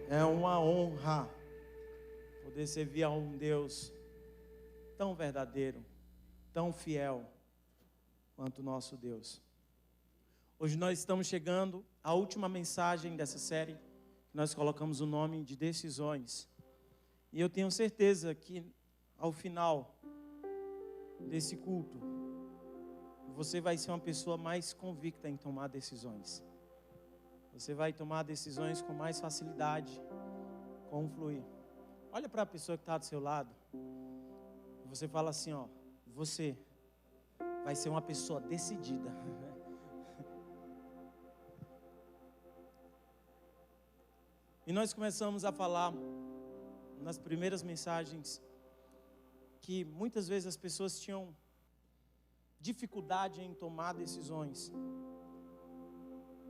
É uma honra poder servir a um Deus tão verdadeiro, tão fiel quanto o nosso Deus. Hoje nós estamos chegando à última mensagem dessa série, que nós colocamos o nome de Decisões. E eu tenho certeza que ao final desse culto, você vai ser uma pessoa mais convicta em tomar decisões. Você vai tomar decisões com mais facilidade, com fluir. Olha para a pessoa que está do seu lado. Você fala assim, ó, você vai ser uma pessoa decidida. E nós começamos a falar nas primeiras mensagens que muitas vezes as pessoas tinham dificuldade em tomar decisões.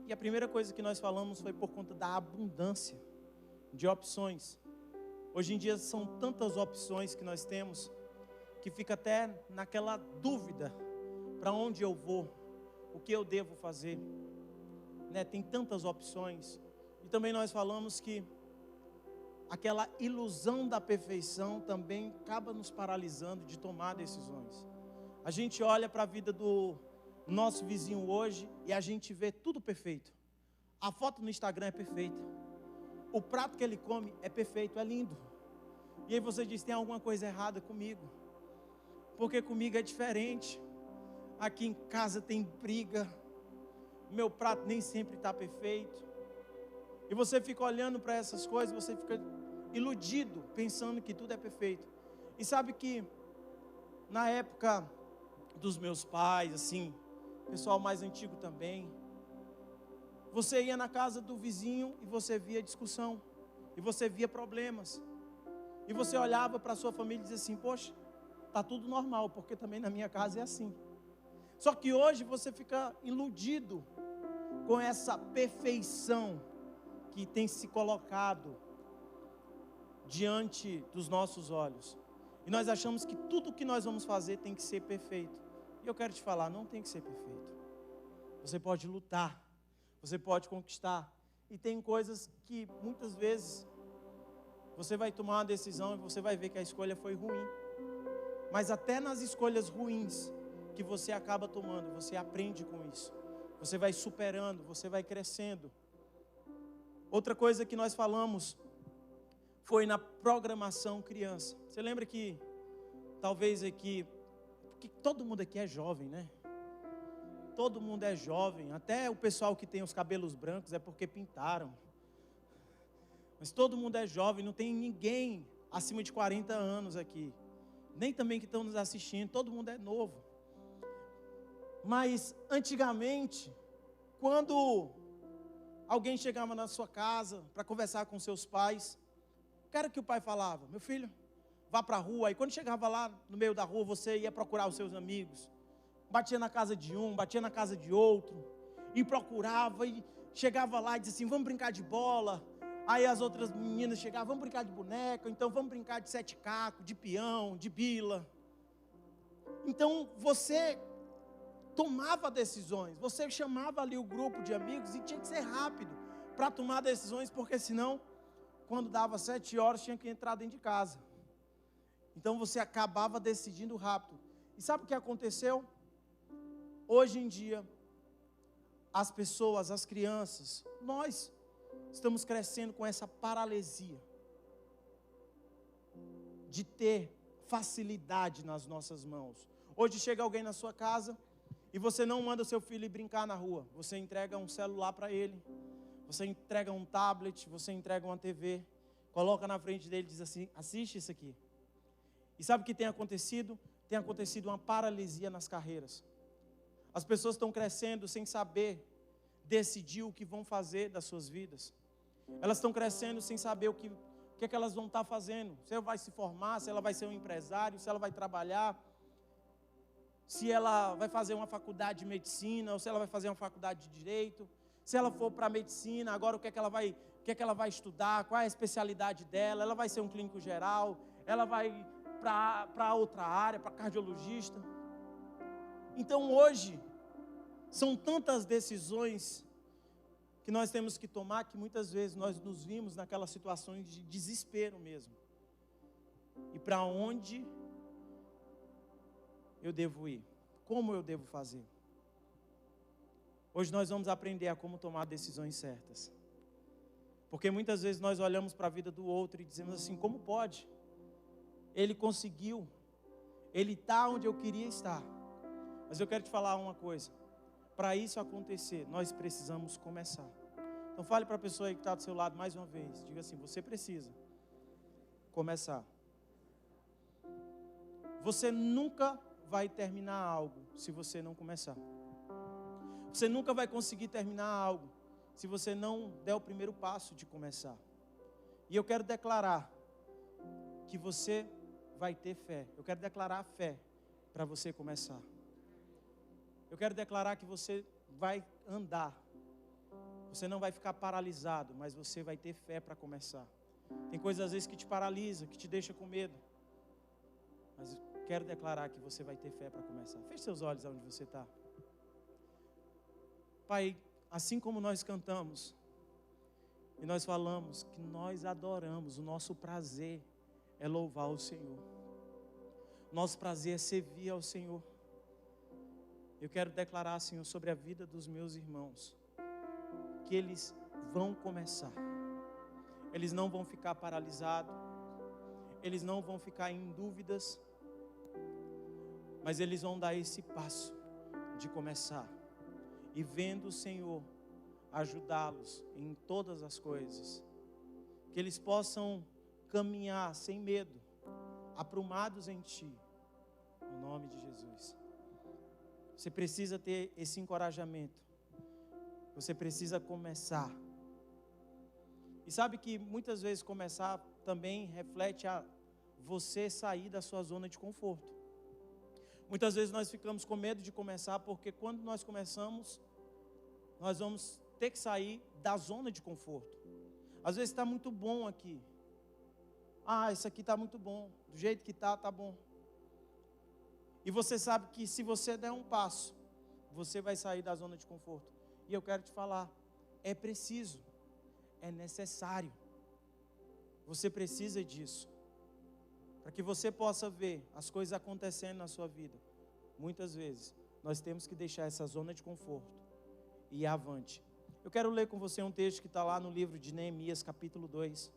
E a primeira coisa que nós falamos foi por conta da abundância de opções. Hoje em dia são tantas opções que nós temos, que fica até naquela dúvida, para onde eu vou, o que eu devo fazer, né? Tem tantas opções. E também nós falamos que aquela ilusão da perfeição também acaba nos paralisando de tomar decisões. A gente olha para a vida do nosso vizinho hoje e a gente vê tudo perfeito. A foto no Instagram é perfeita. O prato que ele come é perfeito, é lindo. E aí você diz, tem alguma coisa errada comigo. Porque comigo é diferente. Aqui em casa tem briga. Meu prato nem sempre está perfeito. E você fica olhando para essas coisas, você fica iludido, pensando que tudo é perfeito. E sabe que na época dos meus pais, assim, pessoal mais antigo também, você ia na casa do vizinho e você via discussão, e você via problemas, e você olhava para a sua família e dizia assim, poxa, está tudo normal, porque também na minha casa é assim. Só que hoje você fica iludido com essa perfeição que tem se colocado diante dos nossos olhos, e nós achamos que tudo que nós vamos fazer tem que ser perfeito. E eu quero te falar, não tem que ser perfeito. Você pode lutar, você pode conquistar. E tem coisas que muitas vezes você vai tomar uma decisão e você vai ver que a escolha foi ruim. Mas até nas escolhas ruins que você acaba tomando, você aprende com isso. Você vai superando, você vai crescendo. Outra coisa que nós falamos foi na programação criança. Você lembra que talvez aqui, porque todo mundo aqui é jovem, né? Todo mundo é jovem, até o pessoal que tem os cabelos brancos é porque pintaram. Mas todo mundo é jovem, não tem ninguém acima de 40 anos aqui. Nem também que estão nos assistindo, todo mundo é novo. Mas antigamente, quando alguém chegava na sua casa para conversar com seus pais, o que era que o pai falava? Meu filho, vá para a rua. E quando chegava lá no meio da rua, você ia procurar os seus amigos. Batia na casa de um, batia na casa de outro. E procurava, e chegava lá e dizia assim, vamos brincar de bola. Aí as outras meninas chegavam, vamos brincar de boneca. Então vamos brincar de sete cacos, de peão, de bila. Então você tomava decisões. Você chamava ali o grupo de amigos e tinha que ser rápido para tomar decisões, porque senão, quando dava 7 horas, tinha que entrar dentro de casa. Então você acabava decidindo rápido. E sabe o que aconteceu? Hoje em dia, as pessoas, as crianças, nós estamos crescendo com essa paralisia de ter facilidade nas nossas mãos. Hoje chega alguém na sua casa e você não manda o seu filho ir brincar na rua. Você entrega um celular para ele, você entrega um tablet, você entrega uma TV, coloca na frente dele e diz assim, assiste isso aqui. E sabe o que tem acontecido? Tem acontecido uma paralisia nas carreiras. As pessoas estão crescendo sem saber decidir o que vão fazer das suas vidas. Elas estão crescendo sem saber o que é que elas vão estar fazendo. Se ela vai se formar, se ela vai ser um empresário, se ela vai trabalhar, se ela vai fazer uma faculdade de medicina, ou se ela vai fazer uma faculdade de direito. Se ela for para a medicina, agora o que é que ela vai estudar, qual é a especialidade dela, ela vai ser um clínico geral, ela vai para outra área, para cardiologista. Então hoje, são tantas decisões que nós temos que tomar, que muitas vezes nós nos vimos naquelas situações de desespero mesmo. E para onde eu devo ir? Como eu devo fazer? Hoje nós vamos aprender a como tomar decisões certas. Porque muitas vezes nós olhamos para a vida do outro e dizemos assim, como pode? Ele conseguiu, ele está onde eu queria estar. Mas eu quero te falar uma coisa, para isso acontecer, nós precisamos começar. Então fale para a pessoa aí que está do seu lado mais uma vez, diga assim, você precisa começar. Você nunca vai terminar algo se você não começar. Você nunca vai conseguir terminar algo se você não der o primeiro passo de começar. E eu quero declarar que você vai ter fé. Eu quero declarar a fé para você começar. Eu quero declarar que você vai andar. Você não vai ficar paralisado, mas você vai ter fé para começar. Tem coisas às vezes que te paralisa, que te deixa com medo. Mas eu quero declarar que você vai ter fé para começar. Feche seus olhos onde você está. Pai, assim como nós cantamos, e nós falamos que nós adoramos, o nosso prazer é louvar o Senhor. Nosso prazer é servir ao Senhor. Eu quero declarar, Senhor, sobre a vida dos meus irmãos, que eles vão começar. Eles não vão ficar paralisados, eles não vão ficar em dúvidas, mas eles vão dar esse passo de começar. E vendo o Senhor ajudá-los em todas as coisas, que eles possam caminhar sem medo, aprumados em Ti, no nome de Jesus. Você precisa ter esse encorajamento, você precisa começar. E sabe que muitas vezes começar também reflete a você sair da sua zona de conforto. Muitas vezes nós ficamos com medo de começar, porque quando nós começamos, nós vamos ter que sair da zona de conforto. Às vezes está muito bom aqui. Isso aqui está muito bom. Do jeito que está bom. E você sabe que se você der um passo, você vai sair da zona de conforto. E eu quero te falar, é preciso, é necessário. Você precisa disso. Para que você possa ver as coisas acontecendo na sua vida. Muitas vezes, nós temos que deixar essa zona de conforto e ir avante. Eu quero ler com você um texto que está lá no livro de Neemias, capítulo 2.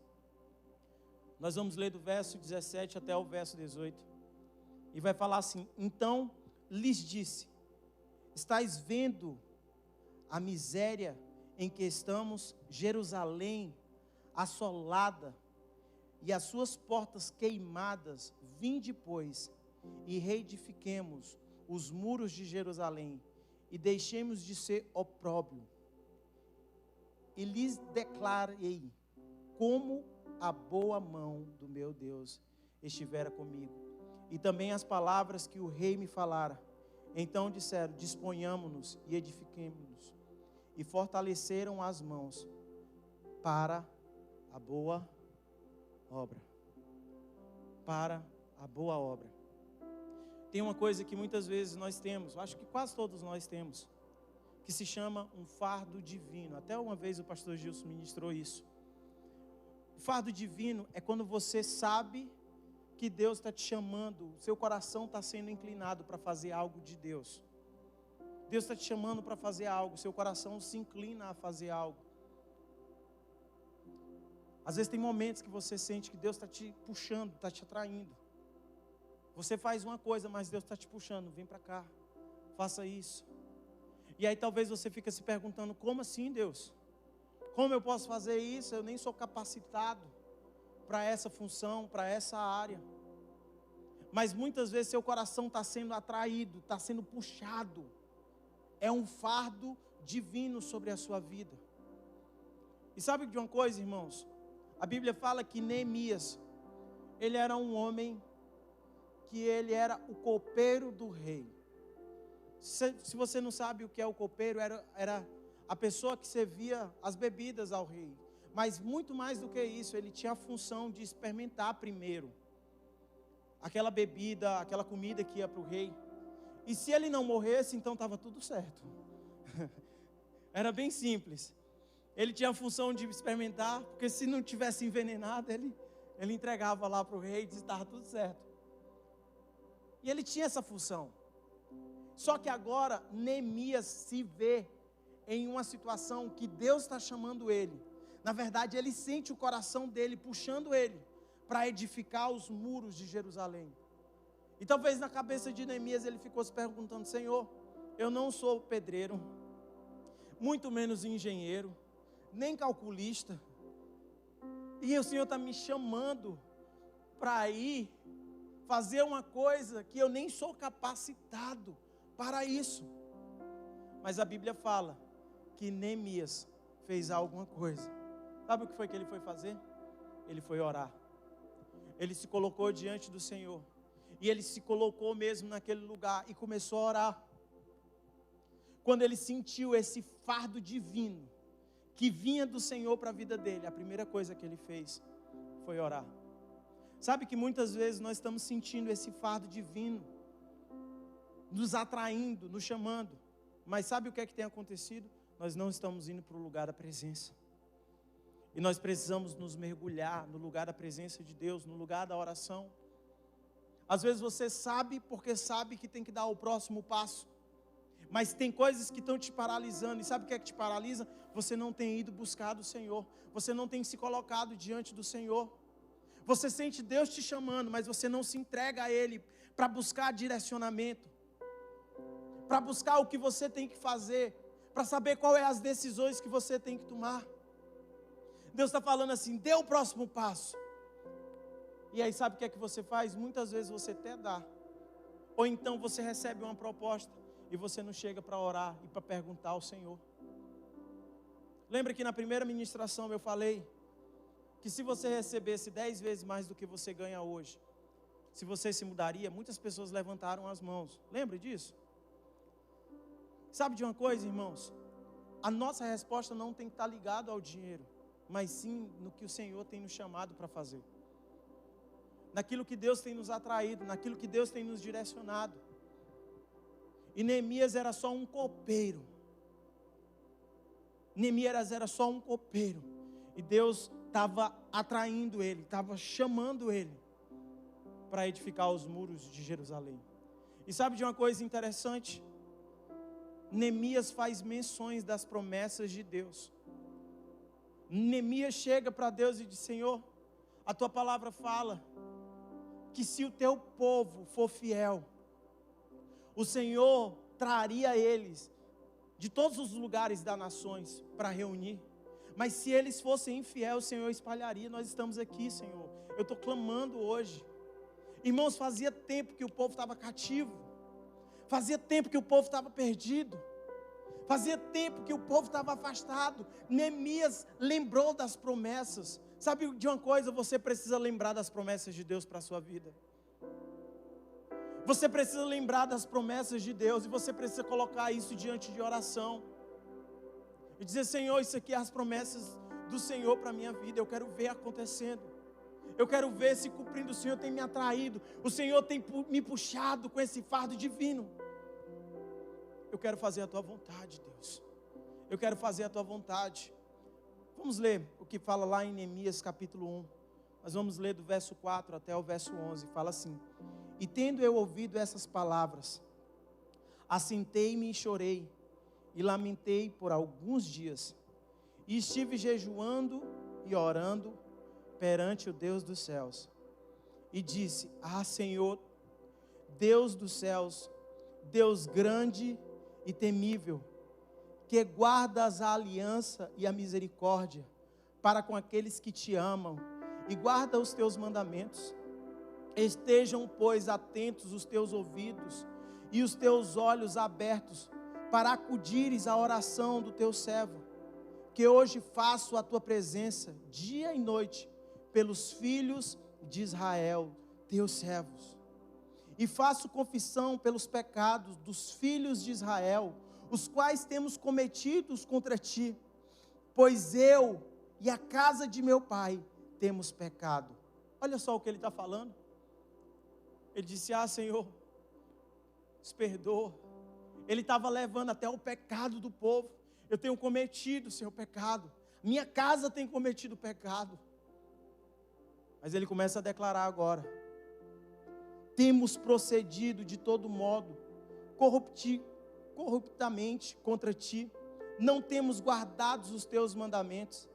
Nós vamos ler do verso 17 até o verso 18. E vai falar assim: então lhes disse, estáis vendo a miséria em que estamos, Jerusalém assolada e as suas portas queimadas. Vinde, pois, e reedifiquemos os muros de Jerusalém e deixemos de ser opróbrio. E lhes declarei como a boa mão do meu Deus estivera comigo, e também as palavras que o rei me falara. Então disseram: disponhamo-nos e edifiquemo-nos. E fortaleceram as mãos para a boa obra. Para a boa obra. Tem uma coisa que muitas vezes nós temos, acho que quase todos nós temos, que se chama um fardo divino. Até uma vez o pastor Gilson ministrou isso. O fardo divino é quando você sabe que Deus está te chamando, seu coração está sendo inclinado para fazer algo de Deus. Deus está te chamando para fazer algo, seu coração se inclina a fazer algo. Às vezes tem momentos que você sente que Deus está te puxando, está te atraindo. Você faz uma coisa, mas Deus está te puxando, vem para cá, faça isso. E aí talvez você fique se perguntando: como assim, Deus? Como eu posso fazer isso? Eu nem sou capacitado para essa função, para essa área. Mas muitas vezes seu coração está sendo atraído, está sendo puxado. É um fardo divino sobre a sua vida. E sabe de uma coisa, irmãos? A Bíblia fala que Neemias, ele era um homem que ele era o copeiro do rei. Se você não sabe o que é o copeiro, era a pessoa que servia as bebidas ao rei. Mas muito mais do que isso, ele tinha a função de experimentar primeiro aquela bebida, aquela comida que ia para o rei. E se ele não morresse, então estava tudo certo. Era bem simples. Ele tinha a função de experimentar, porque se não tivesse envenenado, ele entregava lá para o rei e dizia que estava tudo certo. E ele tinha essa função. Só que agora Neemias se vê em uma situação que Deus está chamando ele. Na verdade, ele sente o coração dele puxando ele para edificar os muros de Jerusalém. E talvez na cabeça de Neemias ele ficou se perguntando: Senhor, eu não sou pedreiro, muito menos engenheiro, nem calculista, e o Senhor está me chamando para ir fazer uma coisa que eu nem sou capacitado para isso. Mas a Bíblia fala que Neemias fez alguma coisa. Sabe o que foi que ele foi fazer? Ele foi orar. Ele se colocou diante do Senhor. E ele se colocou mesmo naquele lugar e começou a orar. Quando ele sentiu esse fardo divino que vinha do Senhor para a vida dele, a primeira coisa que ele fez foi orar. Sabe que muitas vezes nós estamos sentindo esse fardo divino nos atraindo, nos chamando, mas sabe o que é que tem acontecido? Nós não estamos indo para o lugar da presença. E nós precisamos nos mergulhar no lugar da presença de Deus, no lugar da oração. Às vezes você sabe porque sabe que tem que dar o próximo passo, mas tem coisas que estão te paralisando. E sabe o que é que te paralisa? Você não tem ido buscar do Senhor. Você não tem se colocado diante do Senhor. Você sente Deus te chamando, mas você não se entrega a Ele para buscar direcionamento, para buscar o que você tem que fazer, para saber qual é as decisões que você tem que tomar. Deus está falando assim: dê o próximo passo. E aí sabe o que é que você faz? Muitas vezes você até dá, ou então você recebe uma proposta e você não chega para orar e para perguntar ao Senhor. Lembra que na primeira ministração eu falei que se você recebesse 10 vezes mais do que você ganha hoje, se você se mudaria? Muitas pessoas levantaram as mãos. Lembra disso? Sabe de uma coisa, irmãos? A nossa resposta não tem que estar ligada ao dinheiro, mas sim no que o Senhor tem nos chamado para fazer, naquilo que Deus tem nos atraído, naquilo que Deus tem nos direcionado. E Neemias era só um copeiro. Neemias era só um copeiro. E Deus estava atraindo ele, estava chamando ele para edificar os muros de Jerusalém. E sabe de uma coisa interessante? Neemias faz menções das promessas de Deus. Neemias chega para Deus e diz: Senhor, a tua palavra fala que se o teu povo for fiel, o Senhor traria eles de todos os lugares das nações para reunir. Mas se eles fossem infiéis, o Senhor espalharia. Nós estamos aqui, Senhor. Eu estou clamando hoje. Irmãos, fazia tempo que o povo estava cativo. Fazia tempo que o povo estava perdido. Fazia tempo que o povo estava afastado. Neemias lembrou das promessas. Sabe de uma coisa? Você precisa lembrar das promessas de Deus para a sua vida. Você precisa lembrar das promessas de Deus. E você precisa colocar isso diante de oração. E dizer: Senhor, isso aqui é as promessas do Senhor para a minha vida. Eu quero ver acontecendo. Eu quero ver se cumprindo. O Senhor tem me atraído. O Senhor tem me puxado com esse fardo divino. Eu quero fazer a tua vontade, Deus. Eu quero fazer a tua vontade. Vamos ler o que fala lá em Neemias capítulo 1. Nós vamos ler do verso 4 até o verso 11. Fala assim: E tendo eu ouvido essas palavras, assentei-me e chorei, e lamentei por alguns dias, e estive jejuando e orando perante o Deus dos céus, e disse: Ah, Senhor, Deus dos céus, Deus grande e temível, que guardas a aliança e a misericórdia para com aqueles que te amam, e guarda os teus mandamentos. Estejam, pois, atentos os teus ouvidos e os teus olhos abertos, para acudires à oração do teu servo, que hoje faço a tua presença, dia e noite, pelos filhos de Israel, teus servos. E faço confissão pelos pecados dos filhos de Israel, os quais temos cometidos contra ti, pois eu e a casa de meu pai temos pecado. Olha só o que ele está falando. Ele disse: Ah, Senhor, nos perdoa. Ele estava levando até o pecado do povo. Eu tenho cometido, Senhor, pecado. Minha casa tem cometido pecado. Mas ele começa a declarar agora: temos procedido de todo modo, corruptamente contra ti, não temos guardado os teus mandamentos,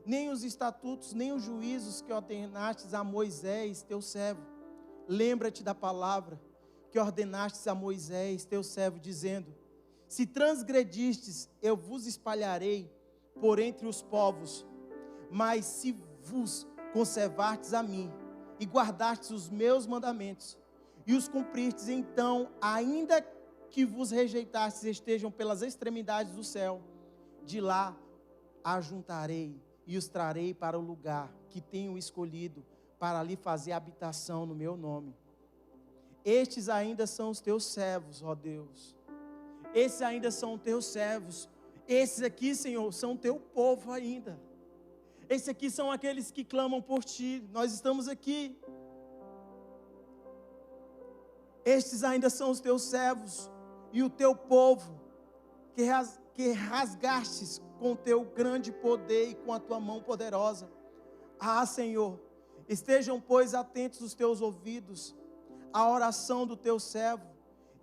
nem os estatutos, nem os juízos que ordenastes a Moisés, teu servo. Lembra-te da palavra que ordenastes a Moisés, teu servo, dizendo: se transgredistes, eu vos espalharei por entre os povos, mas se vos conservartes a mim, e guardastes os meus mandamentos, e os cumprirtes, então, ainda que vos rejeitastes, estejam pelas extremidades do céu, de lá ajuntarei, e os trarei para o lugar que tenho escolhido, para ali fazer habitação no meu nome. Estes ainda são os teus servos, ó Deus. Esses ainda são teus servos. Esses aqui, Senhor, são teu povo ainda. Esses aqui são aqueles que clamam por ti. Nós estamos aqui. Estes ainda são os teus servos e o teu povo, que rasgastes com o teu grande poder e com a tua mão poderosa. Ah, Senhor, estejam, pois, atentos os teus ouvidos à oração do teu servo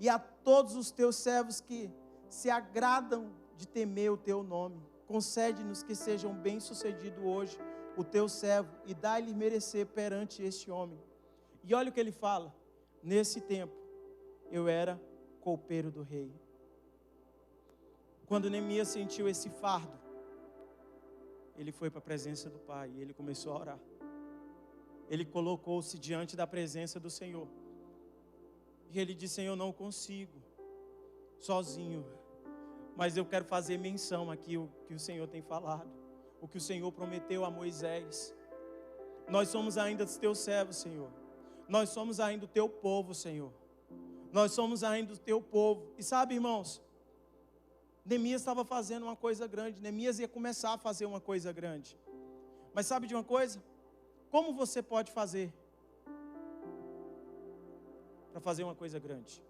e a todos os teus servos que se agradam de temer o teu nome. Concede-nos que sejam bem-sucedidos hoje o teu servo e dá-lhe merecer perante este homem. E olha o que ele fala: nesse tempo eu era copeiro do rei. Quando Neemias sentiu esse fardo, ele foi para a presença do Pai e ele começou a orar. Ele colocou-se diante da presença do Senhor. E ele disse: Senhor, eu não consigo, sozinho, mas eu quero fazer menção aqui o que o Senhor tem falado, o que o Senhor prometeu a Moisés. Nós somos ainda os teus servos, Senhor. Nós somos ainda o teu povo, Senhor. Nós somos ainda o teu povo. E sabe, irmãos, Neemias estava fazendo uma coisa grande. Neemias ia começar a fazer uma coisa grande. Mas sabe de uma coisa? Como você pode fazer para fazer uma coisa grande?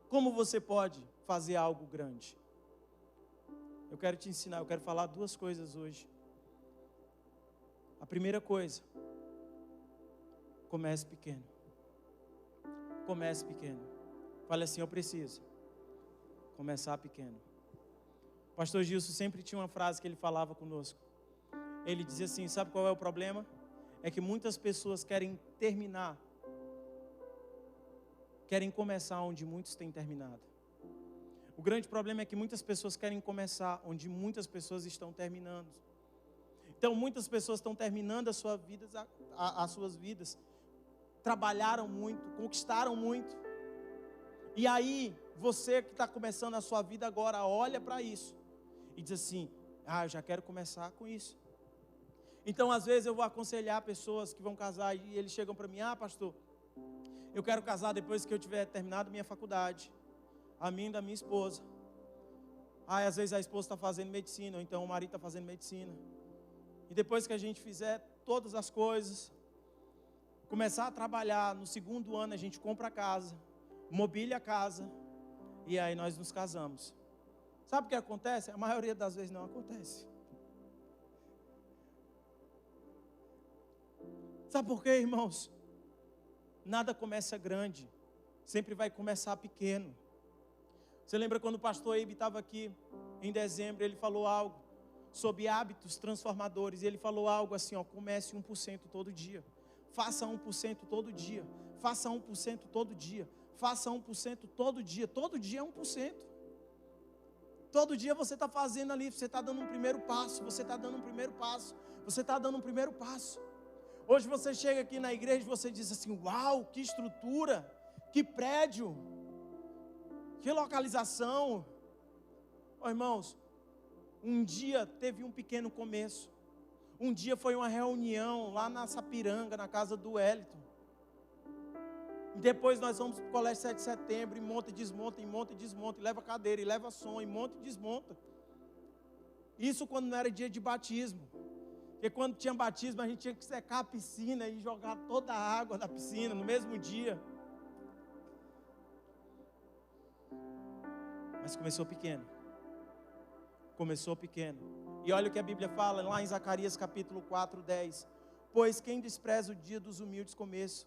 Como você pode fazer algo grande? Eu quero te ensinar, eu quero falar duas coisas hoje. A primeira coisa: comece pequeno. Comece pequeno. Fale assim: eu preciso começar pequeno. O pastor Gilson sempre tinha uma frase que ele falava conosco. Ele dizia assim: sabe qual é o problema? É que muitas pessoas querem terminar, querem começar onde muitos têm terminado. O grande problema é que muitas pessoas querem começar onde muitas pessoas estão terminando. Então muitas pessoas estão terminando as suas vidas, trabalharam muito, conquistaram muito. E aí, você que está começando a sua vida agora, olha para isso e diz assim: eu já quero começar com isso. Então, às vezes eu vou aconselhar pessoas que vão casar e eles chegam para mim: pastor, eu quero casar depois que eu tiver terminado minha faculdade, a mim e da minha esposa. Às vezes a esposa está fazendo medicina, ou então o marido está fazendo medicina. E depois que a gente fizer todas as coisas, começar a trabalhar, no segundo ano a gente compra a casa, mobília a casa, e aí nós nos casamos. Sabe o que acontece? A maioria das vezes não acontece. Sabe por quê, irmãos? Nada começa grande, sempre vai começar pequeno. Você lembra quando o pastor Eibe estava aqui em dezembro, ele falou algo sobre hábitos transformadores, e ele falou algo assim: comece 1% todo dia, faça 1% todo dia, faça 1% todo dia, faça 1% todo dia é 1%. Todo dia você está fazendo ali, você está dando um primeiro passo, você está dando um primeiro passo, você está dando um primeiro passo. Hoje você chega aqui na igreja e você diz assim: uau, que estrutura, que prédio, que localização. Irmãos, um dia teve um pequeno começo. Um dia foi uma reunião lá na Sapiranga, na casa do Wellington. E depois nós vamos para o Colégio 7 de Setembro, e monta e desmonta, e monta e desmonta, e leva cadeira, e leva som, e monta e desmonta. Isso quando não era dia de batismo. Porque quando tinha batismo, a gente tinha que secar a piscina e jogar toda a água da piscina no mesmo dia. Mas começou pequeno. Começou pequeno. E olha o que a Bíblia fala lá em Zacarias capítulo 4:10. Pois quem despreza o dia dos humildes começo,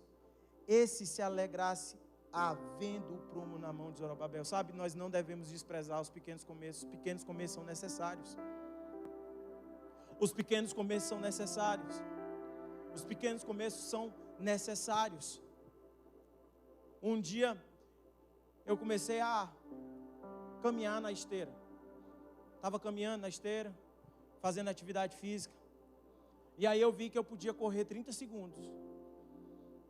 esse se alegrasse havendo o prumo na mão de Zorobabel. Sabe, nós não devemos desprezar os pequenos começos. Os pequenos começos são necessários. Os pequenos começos são necessários. Os pequenos começos são necessários. Um dia eu comecei a caminhar na esteira. Estava caminhando na esteira, fazendo atividade física. E aí eu vi que eu podia correr 30 segundos.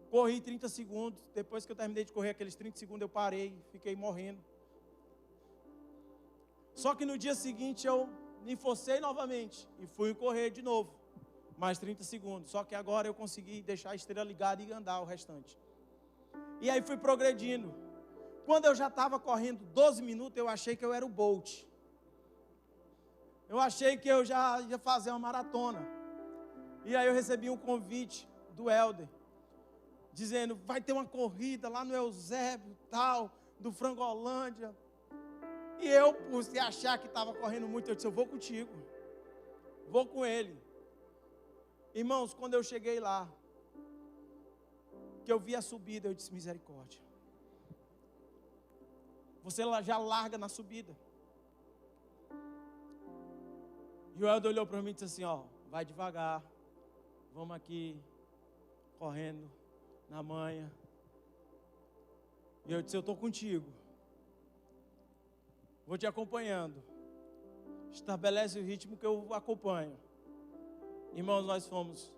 Corri 30 segundos. Depois que eu terminei de correr aqueles 30 segundos, eu parei, fiquei morrendo. Só que no dia seguinte eu me forcei novamente e fui correr de novo. Mais 30 segundos. Só que agora eu consegui deixar a esteira ligada e andar o restante. E aí fui progredindo. Quando eu já estava correndo 12 minutos, eu achei que eu era o Bolt. Eu achei que eu já ia fazer uma maratona. E aí eu recebi um convite do Helder, dizendo, vai ter uma corrida lá no Eusébio, tal, do Frangolândia. E eu, por se achar que estava correndo muito, eu disse, eu vou contigo. Vou com ele. Irmãos, quando eu cheguei lá, que eu vi a subida, eu disse, misericórdia. Você já larga na subida. E o Helder olhou para mim e disse assim, ó, vai devagar, vamos aqui, correndo, na manha. E eu disse, eu estou contigo. Vou te acompanhando. Estabelece o ritmo que eu acompanho. Irmãos, nós fomos.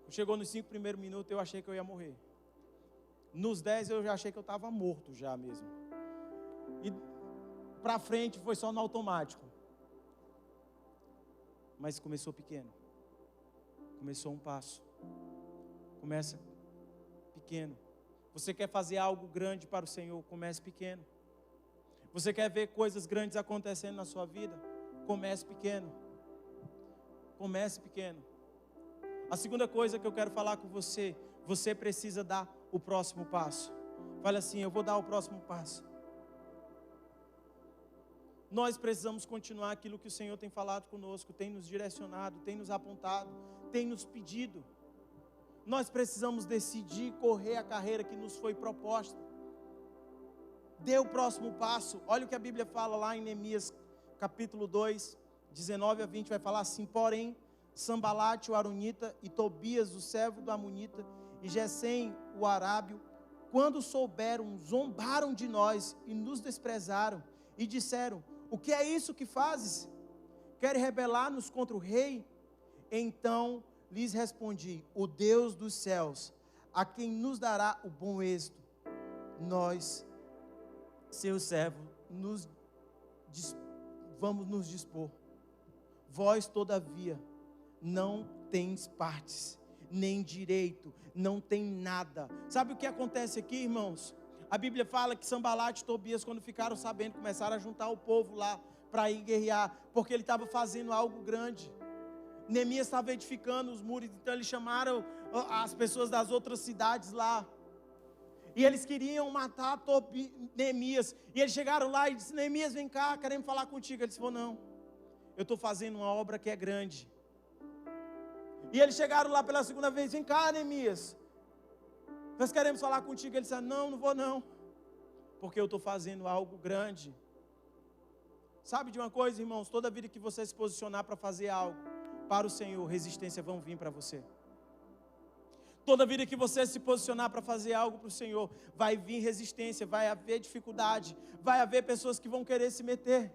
Chegou nos 5 primeiros minutos, eu achei que eu ia morrer. Nos 10 eu já achei que eu estava morto já mesmo. E para frente foi só no automático. Mas começou pequeno. Começou um passo. Começa pequeno. Você quer fazer algo grande para o Senhor? Comece pequeno. Você quer ver coisas grandes acontecendo na sua vida? Comece pequeno. Comece pequeno. A segunda coisa que eu quero falar com você, você precisa dar o próximo passo. Fale assim, eu vou dar o próximo passo. Nós precisamos continuar aquilo que o Senhor tem falado conosco, tem nos direcionado, tem nos apontado, tem nos pedido. Nós precisamos decidir correr a carreira que nos foi proposta. Dê o próximo passo. Olha o que a Bíblia fala lá em Neemias capítulo 2, 19 a 20, vai falar assim, porém, Sambalate o Aronita e Tobias o servo do Amonita e Gesem o Arábio, quando souberam, zombaram de nós e nos desprezaram e disseram, o que é isso que fazes? Queres rebelar-nos contra o rei? Então lhes respondi, o Deus dos céus, a quem nos dará o bom êxito, nós, seu servo, vamos nos dispor. Vós, todavia, não tens partes, nem direito, não tem nada. Sabe o que acontece aqui, irmãos? A Bíblia fala que Sambalate e Tobias, quando ficaram sabendo, começaram a juntar o povo lá para ir guerrear, porque ele estava fazendo algo grande. Neemias estava edificando os muros, então eles chamaram as pessoas das outras cidades lá. E eles queriam matar Neemias. E eles chegaram lá e disseram, Neemias, vem cá, queremos falar contigo. Ele disse, não, eu estou fazendo uma obra que é grande. E eles chegaram lá pela segunda vez, vem cá, Neemias, nós queremos falar contigo. Ele disse, não vou não, porque eu estou fazendo algo grande. Sabe de uma coisa, irmãos, toda vida que você se posicionar para fazer algo para o Senhor, resistência vão vir para você. Toda vida que você se posicionar para fazer algo para o Senhor, vai vir resistência, vai haver dificuldade, vai haver pessoas que vão querer se meter.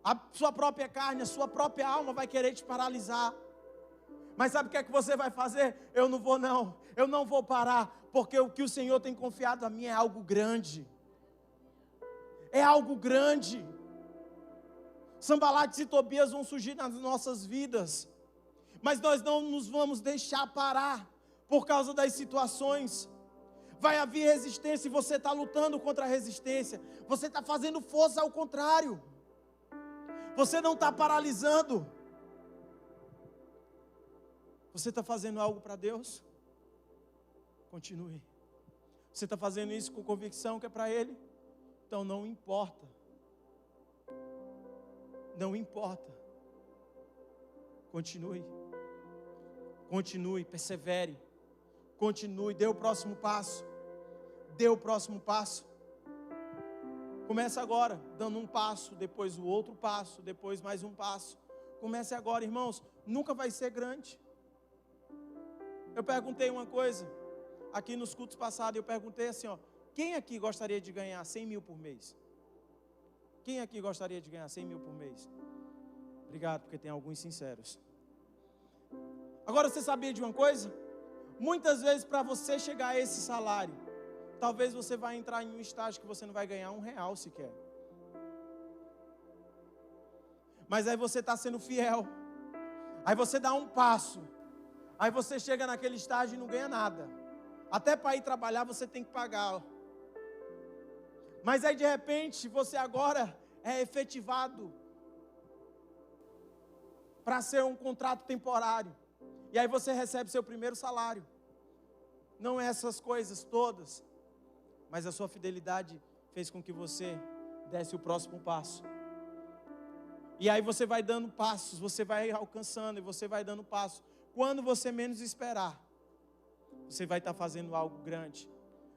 A sua própria carne, a sua própria alma vai querer te paralisar. Mas sabe o que é que você vai fazer? Eu não vou parar, porque o que o Senhor tem confiado a mim é algo grande. É algo grande. Sambalate e Tobias vão surgir nas nossas vidas, mas nós não nos vamos deixar parar por causa das situações. Vai haver resistência e você está lutando contra a resistência. Você está fazendo força ao contrário. Você não está paralisando. Você está fazendo algo para Deus? Continue. Você está fazendo isso com convicção que é para Ele? Então não importa. Não importa. Continue. Continue, persevere. Continue, dê o próximo passo. Dê o próximo passo. Começa agora, dando um passo, depois o outro passo, depois mais um passo. Comece agora, irmãos. Nunca vai ser grande. Eu perguntei uma coisa, aqui nos cultos passados, eu perguntei assim, quem aqui gostaria de ganhar 100 mil por mês? Quem aqui gostaria de ganhar 100 mil por mês? Obrigado, porque tem alguns sinceros. Agora, você sabia de uma coisa? Muitas vezes, para você chegar a esse salário, talvez você vai entrar em um estágio que você não vai ganhar R$1 sequer. Mas aí você está sendo fiel. Aí você dá um passo. Aí você chega naquele estágio e não ganha nada. Até para ir trabalhar você tem que pagar. Mas aí de repente você agora é efetivado para ser um contrato temporário. E aí você recebe seu primeiro salário. Não é essas coisas todas, mas a sua fidelidade fez com que você desse o próximo passo. E aí você vai dando passos, você vai alcançando e você vai dando passos. Quando você menos esperar, você vai estar fazendo algo grande.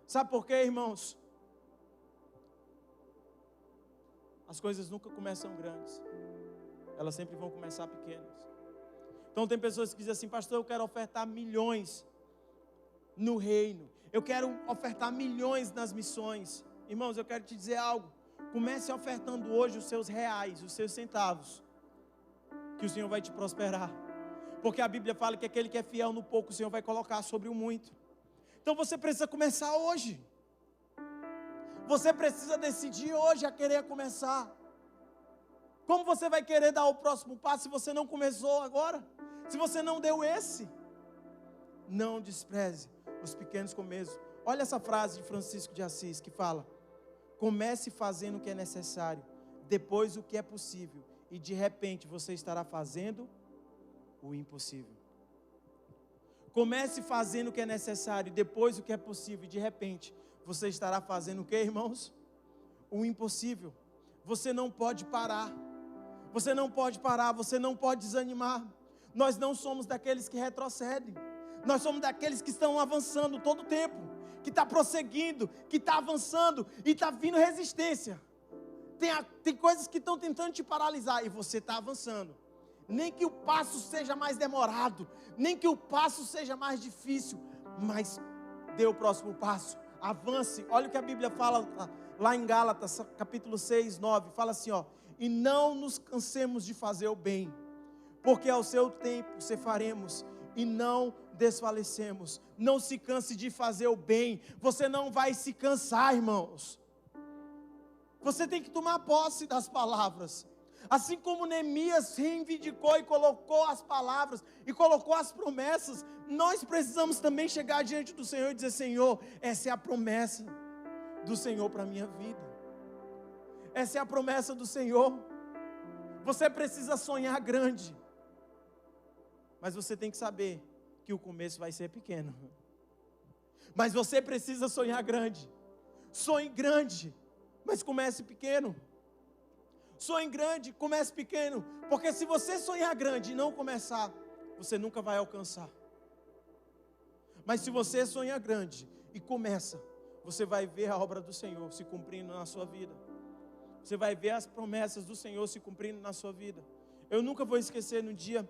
Sabe por quê, irmãos? As coisas nunca começam grandes. Elas sempre vão começar pequenas. Então tem pessoas que dizem assim, pastor, eu quero ofertar milhões no reino. Eu quero ofertar milhões nas missões. Irmãos, eu quero te dizer algo. Comece ofertando hoje os seus reais, os seus centavos, que o Senhor vai te prosperar. Porque a Bíblia fala que aquele que é fiel no pouco, o Senhor vai colocar sobre o muito. Então você precisa começar hoje. Você precisa decidir hoje a querer começar. Como você vai querer dar o próximo passo se você não começou agora? Se você não deu esse? Não despreze os pequenos começos. Olha essa frase de Francisco de Assis que fala: comece fazendo o que é necessário, depois o que é possível, e de repente você estará fazendo o impossível. Comece fazendo o que é necessário, depois o que é possível, e de repente você estará fazendo o que, irmãos? O impossível. Você não pode parar. Você não pode parar, você não pode desanimar. Nós não somos daqueles que retrocedem. Nós somos daqueles que estão avançando todo o tempo, que está prosseguindo, que está avançando e está vindo resistência. Tem coisas que estão tentando te paralisar e você está avançando. Nem que o passo seja mais demorado, nem que o passo seja mais difícil, mas dê o próximo passo, avance. Olha o que a Bíblia fala lá em Gálatas, capítulo 6, 9, fala assim, e não nos cansemos de fazer o bem, porque ao seu tempo cefaremos e não desfalecemos. Não se canse de fazer o bem, você não vai se cansar, irmãos. Você tem que tomar posse das palavras. Assim como Neemias reivindicou e colocou as palavras e colocou as promessas, nós precisamos também chegar diante do Senhor e dizer: Senhor, essa é a promessa do Senhor para a minha vida. Essa é a promessa do Senhor. Você precisa sonhar grande, mas você tem que saber que o começo vai ser pequeno. Mas você precisa sonhar grande. Sonhe grande, mas comece pequeno. Sonhe grande, comece pequeno, porque se você sonhar grande e não começar, você nunca vai alcançar. Mas se você sonhar grande e começa, você vai ver a obra do Senhor se cumprindo na sua vida. Você vai ver as promessas do Senhor se cumprindo na sua vida. Eu nunca vou esquecer no dia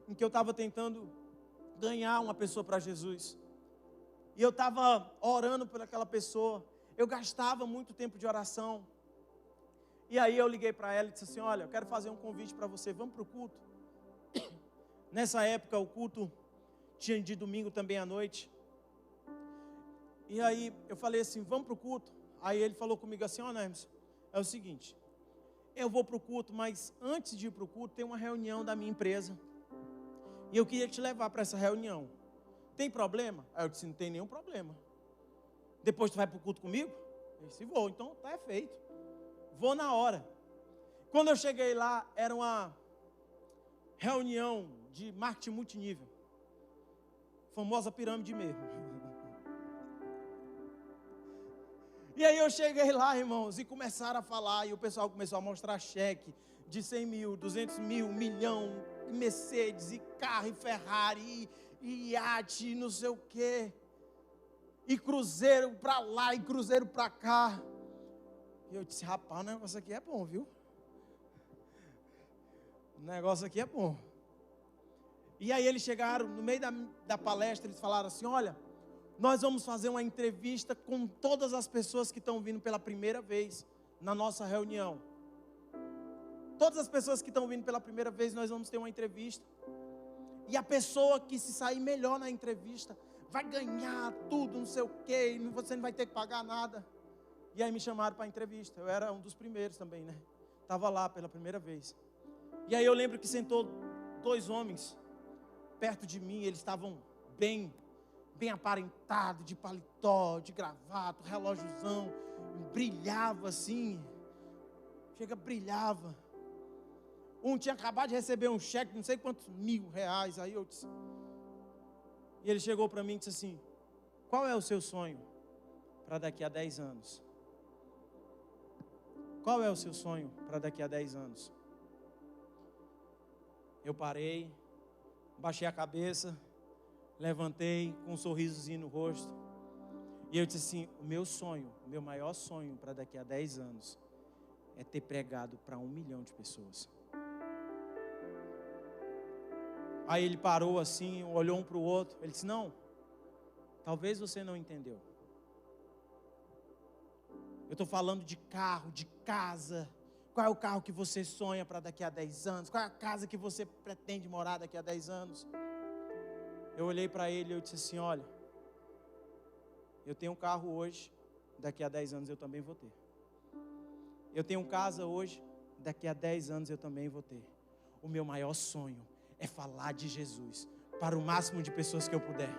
em que eu estava tentando ganhar uma pessoa para Jesus. E eu estava orando por aquela pessoa. Eu gastava muito tempo de oração. E aí eu liguei para ela e disse assim: olha, eu quero fazer um convite para você, vamos para o culto. Nessa época o culto tinha de domingo também à noite. E aí eu falei assim: vamos para o culto. Aí ele falou comigo assim: Nemes, é o seguinte, eu vou para o culto, mas antes de ir para o culto tem uma reunião da minha empresa. E eu queria te levar para essa reunião. Tem problema? Aí eu disse: não tem nenhum problema. Depois tu vai para o culto comigo? Eu disse: vou, então tá feito. Vou na hora. Quando eu cheguei lá, era uma reunião de marketing multinível. Famosa pirâmide mesmo. E aí eu cheguei lá, irmãos, e começaram a falar, e o pessoal começou a mostrar cheque de 100 mil, 200 mil, 1 milhão, Mercedes, e carro, e Ferrari, e iate, e não sei o quê. E cruzeiro para lá, e cruzeiro para cá. E eu disse, rapaz, o negócio aqui é bom, viu? O negócio aqui é bom. E aí eles chegaram, no meio da palestra, eles falaram assim, olha, nós vamos fazer uma entrevista com todas as pessoas que estão vindo pela primeira vez na nossa reunião. Todas as pessoas que estão vindo pela primeira vez, nós vamos ter uma entrevista. E a pessoa que se sair melhor na entrevista vai ganhar tudo, não sei o quê, e você não vai ter que pagar nada. E aí me chamaram para a entrevista. Eu era um dos primeiros também, né? Estava lá pela primeira vez. E aí eu lembro que sentou 2 homens perto de mim. Eles estavam bem aparentados, de paletó, de gravata, relógiozão. Brilhava assim. Brilhava. Um tinha acabado de receber um cheque, não sei quantos R$1.000. Aí eu disse... E ele chegou para mim e disse assim, qual é o seu sonho para daqui a 10 anos? Qual é o seu sonho para daqui a 10 anos? Eu parei, baixei a cabeça, levantei com um sorrisozinho no rosto. E eu disse assim, o meu sonho, o meu maior sonho para daqui a 10 anos é ter pregado para 1 milhão de pessoas. Aí ele parou assim, olhou um para o outro. Ele disse, não, talvez você não entendeu. Eu estou falando de carro, de casa. Qual é o carro que você sonha para daqui a 10 anos? Qual é a casa que você pretende morar daqui a 10 anos? Eu olhei para ele e eu disse assim, olha, eu tenho um carro hoje, daqui a 10 anos eu também vou ter. Eu tenho casa hoje, daqui a 10 anos eu também vou ter. O meu maior sonho é falar de Jesus para o máximo de pessoas que eu puder.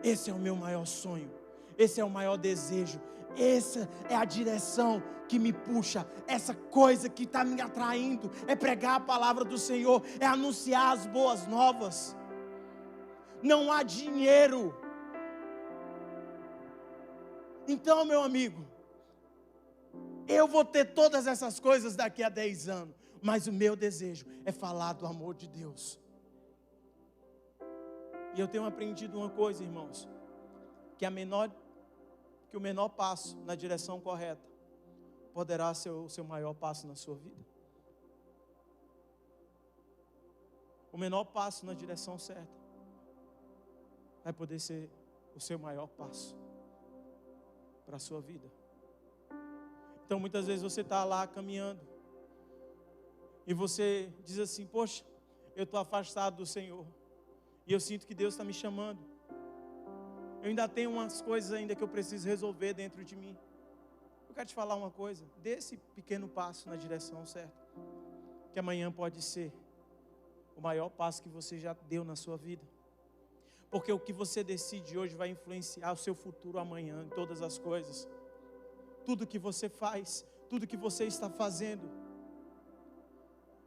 Esse é o meu maior sonho. Esse é o maior desejo. Essa é a direção que me puxa. Essa coisa que está me atraindo é pregar a palavra do Senhor, é anunciar as boas novas. Não há dinheiro. Então, meu amigo, eu vou ter todas essas coisas daqui a 10 anos, mas o meu desejo é falar do amor de Deus. E eu tenho aprendido uma coisa, irmãos, que o menor passo na direção correta poderá ser o seu maior passo na sua vida. O menor passo na direção certa vai poder ser o seu maior passo para a sua vida. Então muitas vezes você está lá caminhando e você diz assim, poxa, eu estou afastado do Senhor e eu sinto que Deus está me chamando. Eu ainda tenho umas coisas ainda que eu preciso resolver dentro de mim. Eu quero te falar uma coisa, dê esse pequeno passo na direção certa, que amanhã pode ser o maior passo que você já deu na sua vida. Porque o que você decide hoje vai influenciar o seu futuro amanhã em todas as coisas. Tudo que você faz, tudo que você está fazendo.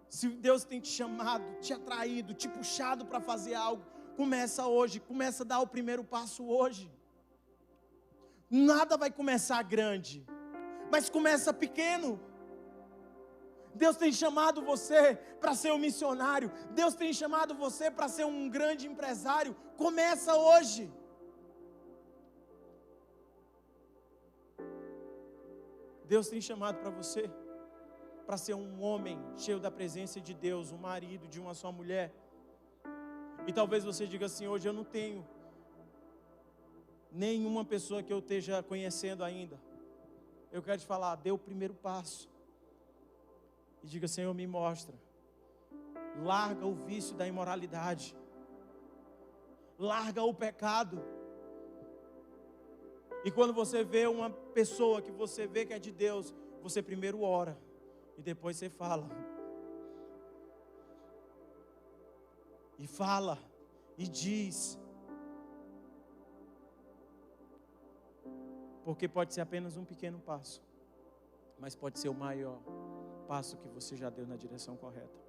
Se Deus tem te chamado, te atraído, te puxado para fazer algo, começa hoje, começa a dar o primeiro passo hoje. Nada vai começar grande, mas começa pequeno. Deus tem chamado você para ser um missionário. Deus tem chamado você para ser um grande empresário. Começa hoje. Deus tem chamado para você para ser um homem cheio da presença de Deus, um marido de uma só mulher. E talvez você diga assim, hoje eu não tenho nenhuma pessoa que eu esteja conhecendo ainda. Eu quero te falar, dê o primeiro passo. E diga, Senhor, me mostra. Larga o vício da imoralidade. Larga o pecado. E quando você vê uma pessoa que você vê que é de Deus, você primeiro ora e depois você fala. E fala e diz. Porque pode ser apenas um pequeno passo, mas pode ser o maior passo que você já deu na direção correta.